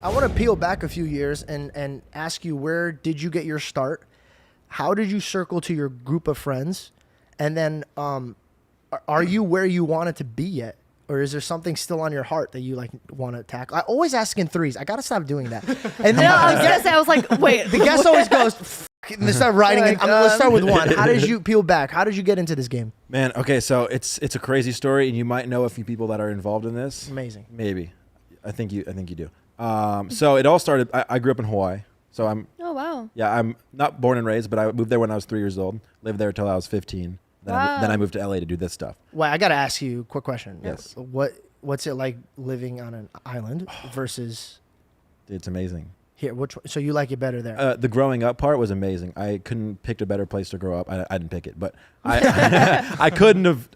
I want to peel back a few years and ask you, where did you get your start? How did you circle to your group of friends? And then are you where you wanted to be yet? Or is there something still on your heart that you like want to tackle? I always ask in threes. I got to stop doing that. And then I was going to say, I was like, wait. The guest always goes, and they start writing it. Let's start with one. How did you peel back? How did you get into this game? Man, okay, so it's a crazy story, and you might know a few people that are involved in this. Amazing. Maybe. I think you do. So it all started, I grew up in Hawaii. So Oh, wow. Yeah, I'm not born and raised, but I moved there when I was 3 years old. Lived there until I was 15. Then I moved to LA to do this stuff. Well, I got to ask you a quick question. Yes. What's it like living on an island versus It's amazing. here? So you like it better there? The growing up part was amazing. I couldn't pick a better place to grow up. I didn't pick it, but I couldn't have.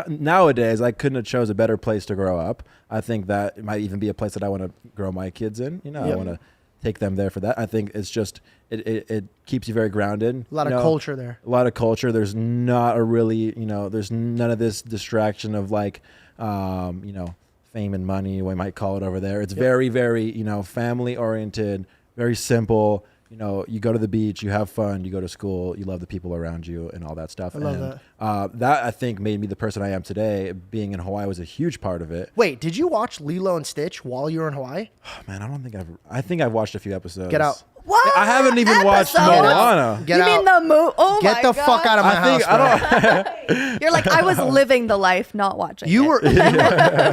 Nowadays, I couldn't have chose a better place to grow up. I think that it might even be a place that I want to grow my kids in. You know, I want to take them there for that. I think it's just it keeps you very grounded. A lot of culture there. A lot of culture. There's not a really, there's none of this distraction of like, fame and money, we might call it over there. It's very, very, family oriented, very simple. You go to the beach, you have fun, you go to school, you love the people around you and all that stuff. I love that. That I think made me the person I am today. Being in Hawaii was a huge part of it. Wait, did you watch Lilo and Stitch while you were in Hawaii? Oh, man, I think I've watched a few episodes. Get out. What? I haven't even watched Moana. Get you out. mean the movie? Oh Get my the God. fuck out of my house, bro. You're like, I was living the life, not watching You it. were. Do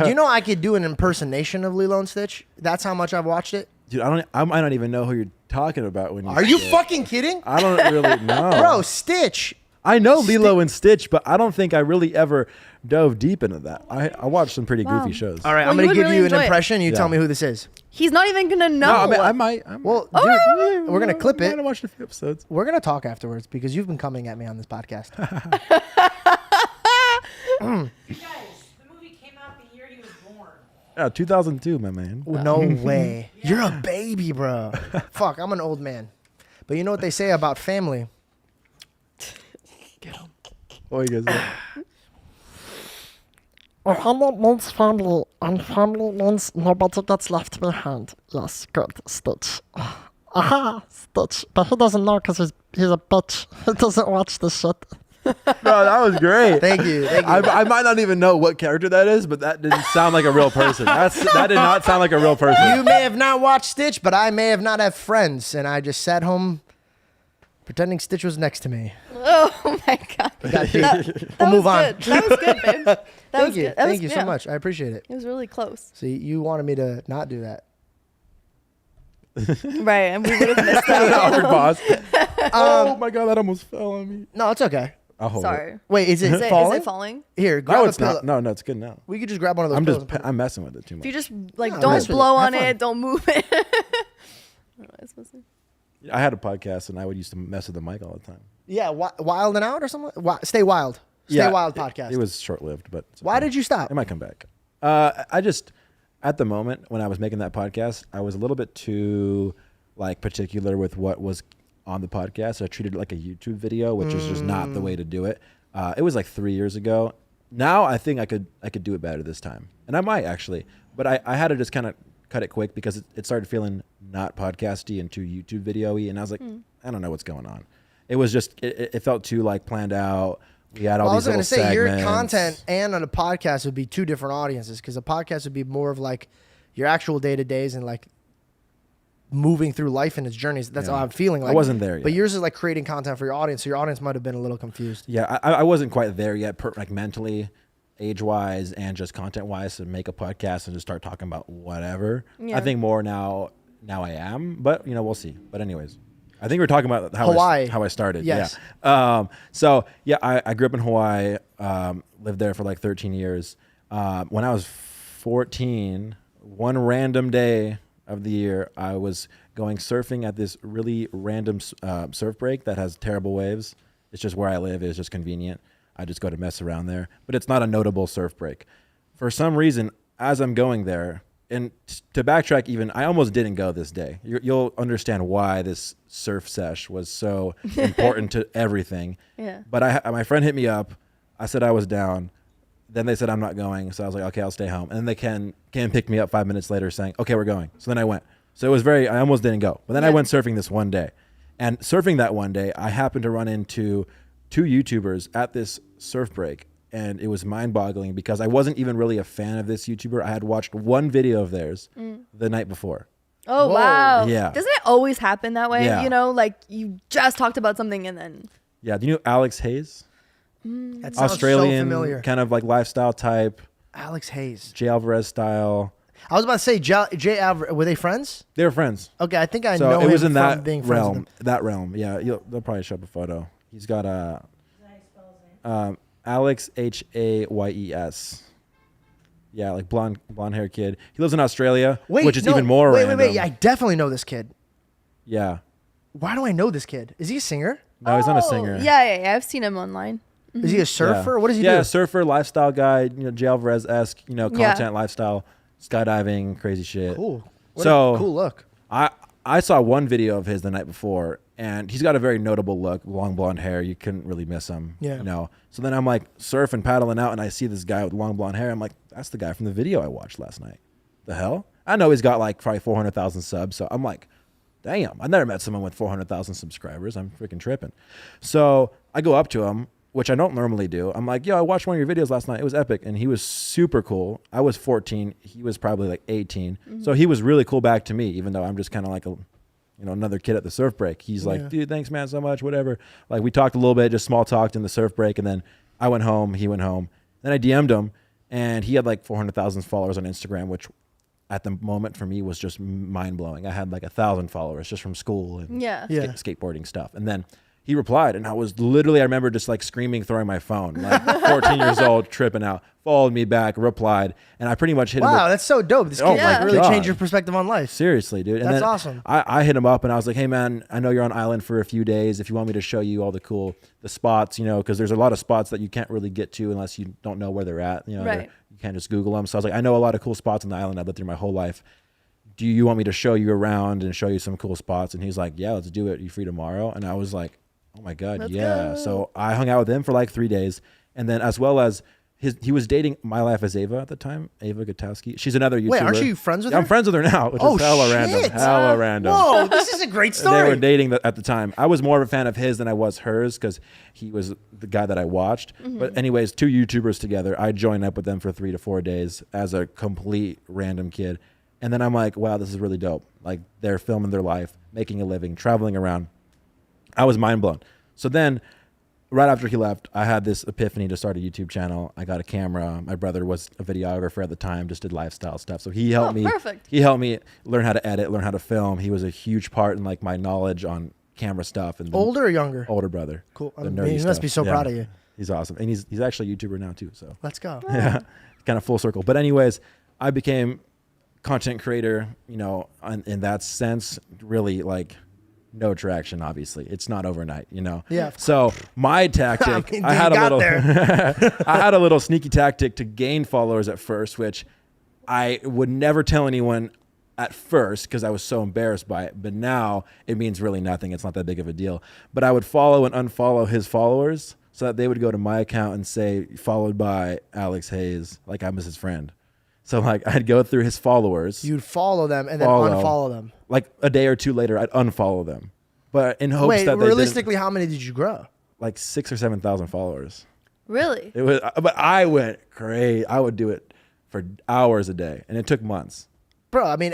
you know I could do an impersonation of Lilo and Stitch? That's how much I've watched it. Dude, I might not even know who you're talking about when you Are you say it. fucking kidding? I don't really know. Bro, Stitch. I know Lilo and Stitch, but I don't think I really ever dove deep into that. I watched some pretty goofy shows. All right, Well, I'm going you to would give really you an enjoy it. impression. You Yeah. tell me who this is. He's not even going to know. No, I might. Well, dude, we're going to clip it. I watched a few episodes. We're going to talk afterwards because you've been coming at me on this podcast. You guys, the movie came out the year he was born. Yeah, 2002, my man. No way. You're a baby, bro. Fuck, I'm an old man. But you know what they say about family? What you guys Family means family, and family means nobody gets left behind. Yes, good, Stitch. Aha, Stitch. But he doesn't know because he's a bitch. He doesn't watch this shit. No, that was great. Thank you. I might not even know what character that is, but that didn't sound like a real person. That did not sound like a real person. You may have not watched Stitch, but I may have not had friends, and I just sat home pretending Stitch was next to me. Oh my God. We'll move on. Good. That was good, babe. That was Thank you. good. That Thank was- you so yeah. much. I appreciate it. It was really close. See, you wanted me to not do that. Right, and we would have missed out. Awkward pause. Oh my God, that almost fell on me. No, it's okay. I'll hold Sorry. Wait, is it Is falling? it falling? Here, it. grab No, a it's pillow. not. No, it's good now. We could just grab one of those I'm pillows. just I'm messing with it too much. If you just like No, don't mess with it. blow Have on fun. it, don't move it. I don't know what I was supposed to say. I had a podcast and I would used to mess with the mic all the time. Yeah, Wild and Out or something? Stay Wild. Stay Wild podcast. It was short lived, but it's Why okay. did you stop? It might come back. I just at the moment when I was making that podcast, I was a little bit too like particular with what was on the podcast. So I treated it like a YouTube video, which is just not the way to do it. It was like 3 years ago. Now I think I could do it better this time, and I might actually. But I had to just kind of cut it quick because it started feeling not podcasty and too YouTube video-y, and I was like, I don't know what's going on. It was just it felt too like planned out. We had all Well, I these was little going to say, your segments. content and on a podcast would be two different audiences, because a podcast would be more of like your actual day-to-days and like moving through life and its journeys. That's Yeah. how I'm feeling. Like, I wasn't there yet. But yours is like creating content for your audience, so your audience might have been a little confused. Yeah, I wasn't quite there yet, like mentally, age-wise, and just content-wise to make a podcast and just start talking about whatever. Yeah. I think more now I am, but we'll see. But anyways, I think we're talking about Hawaii. how I started. Yes. Yeah. I grew up in Hawaii, lived there for like 13 years. When I was 14, one random day of the year, I was going surfing at this really random surf break that has terrible waves. It's just where I live. It's just convenient. I just go to mess around there, but it's not a notable surf break. For some reason, as I'm going there, and to backtrack even, I almost didn't go this day. You'll understand why this surf sesh was so important to everything. Yeah. But my friend hit me up. I said I was down. Then they said I'm not going. So I was like, okay, I'll stay home. And then they came pick me up 5 minutes later saying, okay, we're going. So then I went. So it was I almost didn't go. But then I Yeah. went surfing this one day. And surfing that one day, I happened to run into 2 YouTubers at this surf break. And it was mind-boggling because I wasn't even really a fan of this YouTuber. I had watched one video of theirs the night before. Oh, Whoa. wow. Yeah. Doesn't it always happen that way? Yeah. You know, like you just talked about something and then. Yeah, do you know Alex Hayes? That sounds Australian, so familiar. kind of like lifestyle type, Alex Hayes. Jay Alvarez style. I was about to say Jay Alvarez. Were they friends? They were friends. Okay, I think I So know it was him in from that being friends with realm. him. That realm, yeah. They'll probably show up a photo. He's got a How you spell his name? Alex Hayes. Yeah, like blonde hair kid. He lives in Australia, which is even more Wait, random. wait. Yeah, I definitely know this kid. Yeah. Why do I know this kid? Is he a singer? No, he's not a Oh, singer. Yeah. I've seen him online. Is he a surfer? Yeah. What does he Yeah, do? surfer, lifestyle guy. Jay Alvarez-esque. Yeah. Content, lifestyle, skydiving, crazy shit. Cool. What So a cool look. I saw one video of his the night before, and he's got a very notable look, long blonde hair. You couldn't really miss him. Yeah. So then I'm like surfing, paddling out, and I see this guy with long blonde hair. I'm like, that's the guy from the video I watched last night. The hell? I know he's got like probably 400,000 subs, so I'm like, damn, I never met someone with 400,000 subscribers. I'm freaking tripping. So I go up to him, which I don't normally do. I'm like, yo, I watched one of your videos last night. It was epic. And he was super cool. I was 14. He was probably like 18. So he was really cool back to me, even though I'm just kind of like another kid at the surf break. He's like, dude, thanks, man, so much, whatever. Like we talked a little bit, just small talked in the surf break. And then I went home. He went home. Then I DM'd him. And he had like 400,000 followers on Instagram, which at the moment for me was just mind blowing. I had like 1,000 followers just from school and Yeah. Yeah. skateboarding stuff. And then he replied, and I remember just like screaming, throwing my phone, like 14 years old, tripping out, followed me back, replied, and I pretty much hit him. Wow, that's so dope. This kid Oh my like really God. changed your perspective on life. Seriously, dude. And That's then awesome. I hit him up and I was like, hey man, I know you're on island for a few days. If you want me to show you all the spots, because there's a lot of spots that you can't really get to unless you don't know where they're at. Right. You can't just Google them. So I was like, I know a lot of cool spots on the island I've lived through my whole life. Do you want me to show you around and show you some cool spots? And he's like, yeah, let's do it. You free tomorrow? And I was like, oh my God, Let's yeah. go. So I hung out with him for like 3 days. And then as well as he was dating My Life as Ava at the time, Ava Gutowski. She's another YouTuber. Wait, aren't you friends with Yeah, her? I'm friends with her now, which Oh, is hella shit. random. Hella random. Whoa, this is a great They were story. dating at the time. I was more of a fan of his than I was hers because he was the guy that I watched. But anyways, 2 YouTubers together. I joined up with them for 3 to 4 days as a complete random kid. And then I'm like, wow, this is really dope. Like they're filming their life, making a living, traveling around. I was mind blown. So then right after he left, I had this epiphany to start a YouTube channel. I got a camera. My brother was a videographer at the time, just did lifestyle stuff. So he helped me. Perfect. He helped me learn how to edit, learn how to film. He was a huge part in like my knowledge on camera stuff. And Older or younger? older brother. Cool. The I mean, nerdy he must stuff. be so Yeah. proud of you. He's awesome. And he's actually a YouTuber now too. So Let's go. yeah, kind of full circle. But anyways, I became content creator, in that sense, really like no traction, obviously. It's not overnight, Yeah. So my tactic, mean, I you had a got little, there. I had a little sneaky tactic to gain followers at first, which I would never tell anyone at first because I was so embarrassed by it. But now it means really nothing. It's not that big of a deal. But I would follow and unfollow his followers so that they would go to my account and say, followed by Alex Hayes, like I was his friend. So like I'd go through his followers. You'd follow them and then Follow. unfollow them. Like a day or two later, I'd unfollow them. But in hopes Wait, that they realistically, how many did you grow? like 6,000 or 7,000 followers. Really? It was, but I went crazy. I would do it for hours a day, and it took months. Bro, I mean,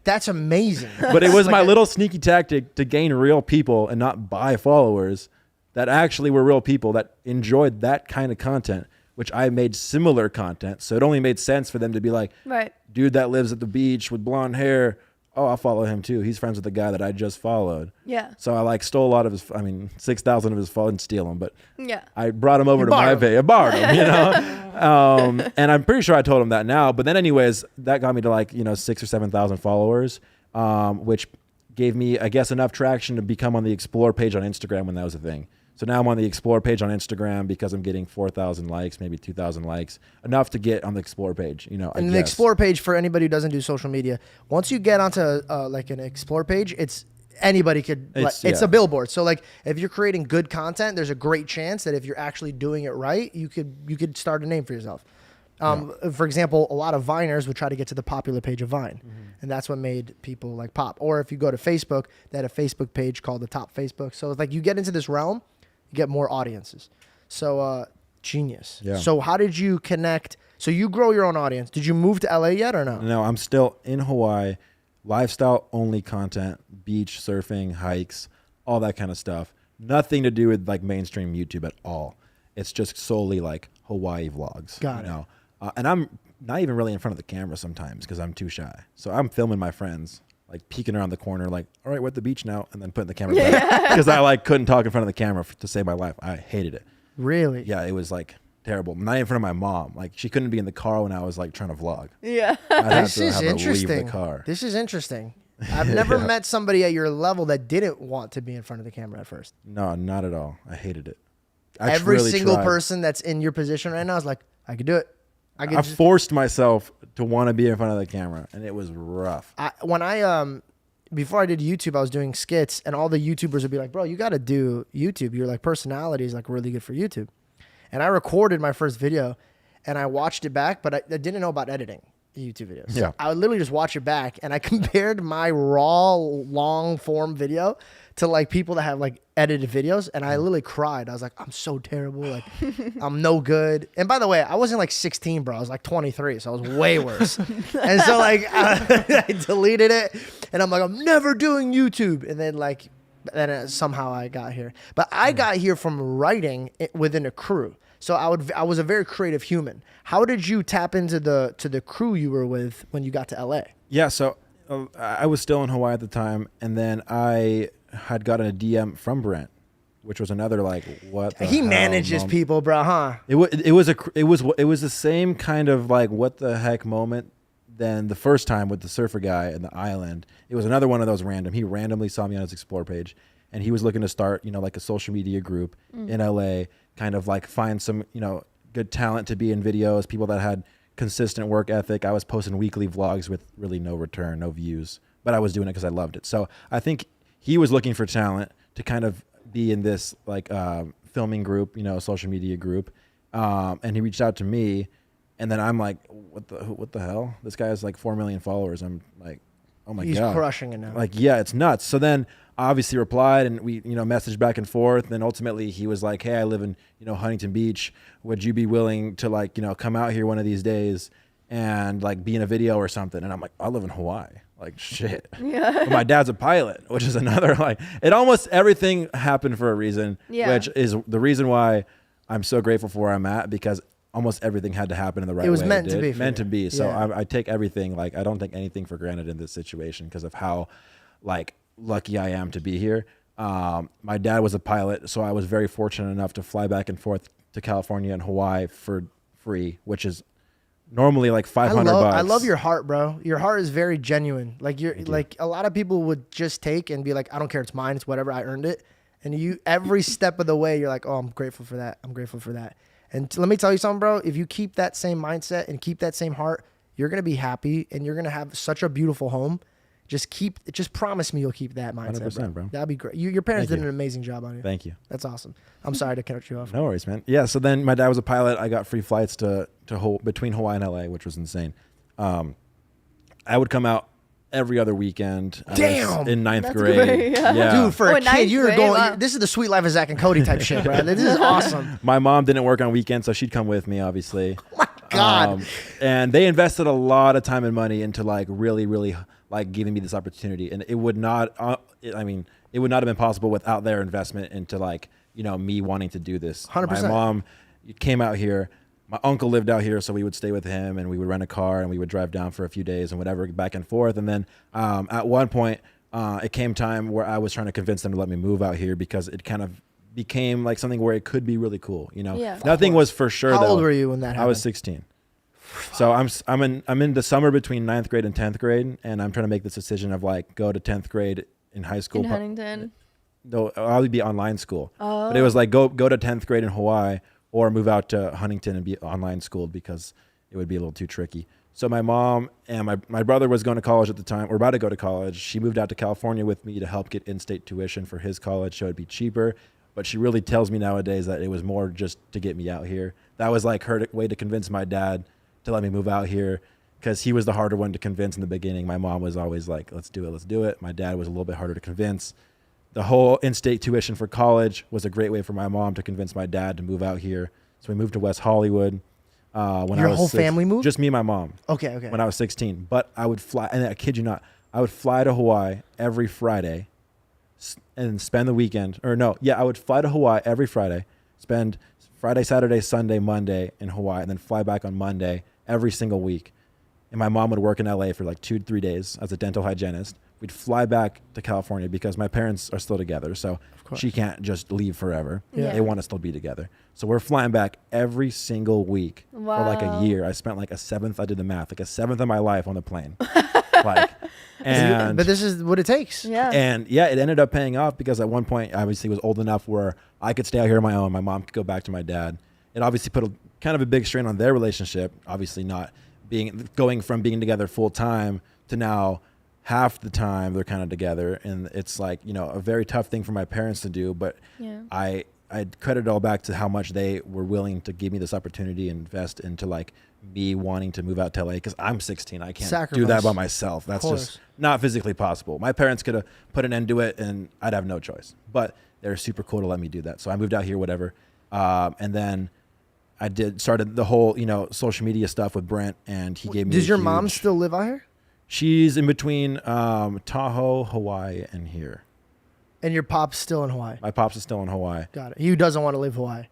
that's amazing. But it was my little sneaky tactic to gain real people and not buy followers that actually were real people that enjoyed that kind of content, which I made similar content. So it only made sense for them to be like, Right. dude that lives at the beach with blonde hair. Oh, I'll follow him too. He's friends with the guy that I just followed. Yeah. So I like stole a lot of his, 6,000 of his followers, didn't steal them, but Yeah. I brought him over to borrowed my page. I borrowed him, and I'm pretty sure I told him that now. But then anyways, that got me to 6,000 or 7,000 followers, which gave me, I guess, enough traction to become on the Explore page on Instagram when that was a thing. So now I'm on the Explore page on Instagram because I'm getting 4,000 likes, maybe 2,000 likes, enough to get on the Explore page. I And the guess. Explore page, for anybody who doesn't do social media, once you get onto like an Explore page, it's anybody could. It's yeah. a billboard. So like, if you're creating good content, there's a great chance that if you're actually doing it right, you could start a name for yourself. For example, a lot of Viners would try to get to the popular page of Vine, and that's what made people like pop. Or if you go to Facebook, they had a Facebook page called the Top Facebook. So it's like you get into this realm, you get more audiences. So genius. Yeah. So how did you connect? So you grow your own audience. Did you move to LA yet or no? No, I'm still in Hawaii. Lifestyle only content, beach, surfing, hikes, all that kind of stuff. Nothing to do with like mainstream YouTube at all. It's just solely like Hawaii vlogs. Got it. And I'm not even really in front of the camera sometimes because I'm too shy. So I'm filming my friends, like peeking around the corner, like, all right, we're at the beach now, and then putting the camera back because I like couldn't talk in front of the camera to save my life. I hated it. Really? Yeah, it was like terrible. Not even in front of my mom. Like she couldn't be in the car when I was like trying to vlog. Yeah. I'd have This to is have her leave interesting. the car. This is interesting. I've never met somebody at your level that didn't want to be in front of the camera at first. No, not at all. I hated it. I Every really single tried. person that's in your position right now is like, I could do it. I forced myself to want to be in front of the camera, and it was rough. Before I did YouTube, I was doing skits, and all the YouTubers would be like, bro, you got to do YouTube. Your like personality is like really good for YouTube. And I recorded my first video, and I watched it back, but I didn't know about editing YouTube videos. So Yeah. I would literally just watch it back, and I compared my raw, long form video to like people that have like edited videos, and I literally cried. I was like, I'm so terrible. Like, I'm no good. And by the way, I wasn't like 16, bro. I was like 23, so I was way worse. And so like I deleted it, and I'm like, I'm never doing YouTube. And then somehow I got here. But I got here from writing within a crew. So I was a very creative human. How did you tap into the crew you were with when you got to LA? Yeah, so I was still in Hawaii at the time, and then I had gotten a DM from Brent, which was another like, what the He hell manages moment. people, bro, huh? It was the same kind of like what the heck moment than the first time with the surfer guy and the island. It was another one of those random. He randomly saw me on his Explore page, and he was looking to start, like a social media group in LA, kind of like find some, good talent to be in videos, people that had consistent work ethic. I was posting weekly vlogs with really no return, no views, but I was doing it because I loved it. So I think he was looking for talent to kind of be in this like filming group, social media group, and he reached out to me, and then I'm like, what the hell? This guy has like 4 million followers. I'm like, oh my He's god, crushing it now. like, yeah, it's nuts. So then obviously replied, and we messaged back and forth. Then ultimately he was like, hey, I live in Huntington Beach. Would you be willing to like come out here one of these days and like be in a video or something? And I'm like, I live in Hawaii. Like shit. Yeah. But my dad's a pilot, which is another like it almost everything happened for a reason, which is the reason why I'm so grateful for where I'm at, because almost everything had to happen in the right way. It was meant to be. Meant to be. So Yeah. I take everything, like I don't take anything for granted in this situation because of how like lucky I am to be here. My dad was a pilot, so I was very fortunate enough to fly back and forth to California and Hawaii for free, which is normally like $500 bucks. I love your heart, bro. Your heart is very genuine. Like like a lot of people would just take and be like, I don't care, it's mine, it's whatever, I earned it. And you every step of the way, you're like, oh, I'm grateful for that. I'm grateful for that. And let me tell you something, bro. If you keep that same mindset and keep that same heart, you're gonna be happy and you're gonna have such a beautiful home. Just promise me you'll keep that mindset, 100%, bro. That'd be great. Your parents Thank did you. an amazing job on you. Thank you. That's awesome. I'm sorry to cut you off. No worries, man. Yeah. So then my dad was a pilot. I got free flights between Hawaii and LA, which was insane. I would come out every other weekend. I was Damn! in ninth That's grade. great, yeah. Yeah. Dude, for Oh, a in ninth kid, you're grade? going. Wow. This is the sweet life of Zach and Cody type shit, bro. This is awesome. My mom didn't work on weekends, so she'd come with me, obviously. Oh my God. And they invested a lot of time and money into like really, really like giving me this opportunity. And it would not, it would not have been possible without their investment into like, me wanting to do this. 100%. My mom came out here. My uncle lived out here, so we would stay with him and we would rent a car and we would drive down for a few days and whatever, back and forth. And then at one point, it came time where I was trying to convince them to let me move out here because it kind of became like something where it could be really cool. Yeah. Nothing was for sure. How though. old were you when that happened? I was 16. So I'm in the summer between 9th grade and 10th grade, and I'm trying to make this decision of like go to 10th grade in high school. In Huntington. No, I would be online school. Oh. But it was like go to 10th grade in Hawaii or move out to Huntington and be online schooled because it would be a little too tricky. So my mom and my brother was going to college at the time, or about to go to college. She moved out to California with me to help get in-state tuition for his college so it'd be cheaper. But she really tells me nowadays that it was more just to get me out here. That was like her way to convince my dad to let me move out here because he was the harder one to convince in the beginning. My mom was always like, let's do it. My dad was a little bit harder to convince. The whole in-state tuition for college was a great way for my mom to convince my dad to move out here. So we moved to West Hollywood. When Your I was whole family moved? Just me and my mom. Okay. When I was 16. But I would fly, and I kid you not, I would fly to Hawaii every Friday and spend the weekend. I would fly to Hawaii every Friday, spend Friday, Saturday, Sunday, Monday in Hawaii, and then fly back on Monday every single week. And my mom would work in LA for like 2-3 days as a dental hygienist. We'd fly back to California because my parents are still together. So she can't just leave forever. Yeah. They want to still be together. So we're flying back every single week for like a year. I spent like I did the math, like a seventh of my life on the plane. But this is what it takes. Yeah. And it ended up paying off because at one point I obviously was old enough where I could stay out here on my own. My mom could go back to my dad. It obviously put kind of a big strain on their relationship. Obviously going from being together full time to now half the time they're kind of together. And it's like, a very tough thing for my parents to do, but I credit it all back to how much they were willing to give me this opportunity and invest into like me wanting to move out to LA because I'm 16. I can't do that by myself. That's just not physically possible. My parents could have put an end to it and I'd have no choice, but they're super cool to let me do that. So I moved out here, whatever. And then I started the whole, social media stuff with Brent, and he gave me. Does your mom still live out here? She's in between Tahoe, Hawaii, and here. And your pop's still in Hawaii? My pops is still in Hawaii. Got it. He doesn't want to leave Hawaii.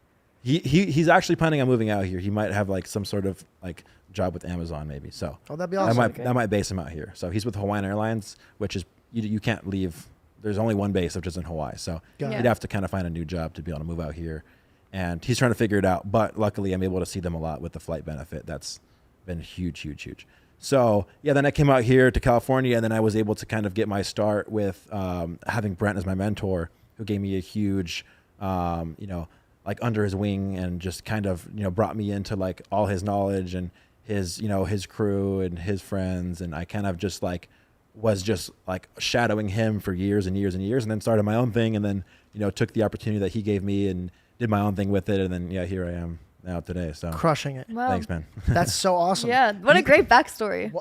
He's actually planning on moving out here. He might have like some sort of like job with Amazon maybe. So that'd be awesome. That might base him out here. So he's with Hawaiian Airlines, which is you can't leave. There's only one base, which is in Hawaii. So Got it. he'd have to kind of find a new job to be able to move out here. And he's trying to figure it out. But luckily, I'm able to see them a lot with the flight benefit. That's been huge, huge, huge. So then I came out here to California, and then I was able to kind of get my start with having Brent as my mentor, who gave me a huge, like under his wing, and just kind of brought me into like all his knowledge and his his crew and his friends, and I kind of just like was just like shadowing him for years and years and years, and then started my own thing, and then took the opportunity that he gave me and did my own thing with it, and then here I am now today. So crushing it. Wow. Thanks, man. That's so awesome. Yeah. What a great backstory.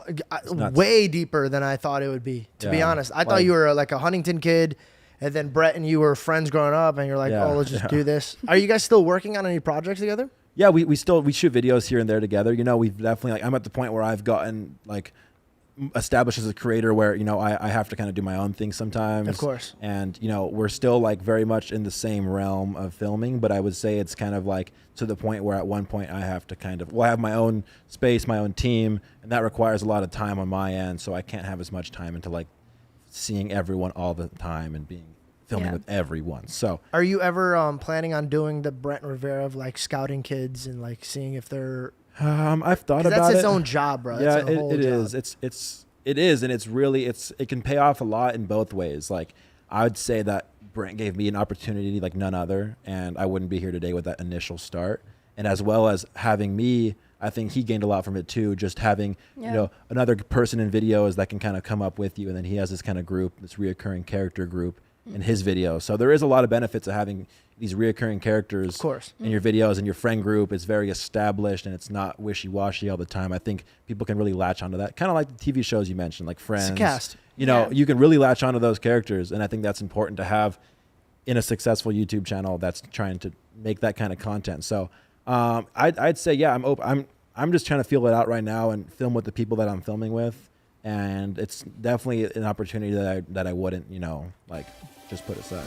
Way deeper than I thought it would be, to be honest. I thought you were like a Huntington kid, and then Brett and you were friends growing up, and you're like, let's just do this. Are you guys still working on any projects together? Yeah, we shoot videos here and there together. We've definitely I'm at the point where I've gotten like established as a creator where I have to kind of do my own thing sometimes, of course, and we're still like very much in the same realm of filming, but I would say it's kind of like to the point where at one point I have to I have my own space, my own team, and that requires a lot of time on my end, so I can't have as much time into like seeing everyone all the time and filming with everyone. So are you ever planning on doing the Brent Rivera of like scouting kids and like seeing if they're I've thought about it. That's its own job, bro. Yeah, it is. It is, and it can pay off a lot in both ways. Like I would say that Brent gave me an opportunity like none other, and I wouldn't be here today with that initial start. And as well as having me, I think he gained a lot from it too. Just having another person in videos that can kind of come up with you, and then he has this kind of group, this reoccurring character group in his videos. So there is a lot of benefits of having these reoccurring characters, of course, in your videos, and your friend group is very established and it's not wishy-washy all the time. I think people can really latch onto that, kind of like the TV shows you mentioned, like Friends. It's a cast. You can really latch onto those characters, and I think that's important to have in a successful YouTube channel that's trying to make that kind of content. So I'd say I'm open. I'm just trying to feel it out right now and film with the people that I'm filming with, and it's definitely an opportunity that I wouldn't like just put aside.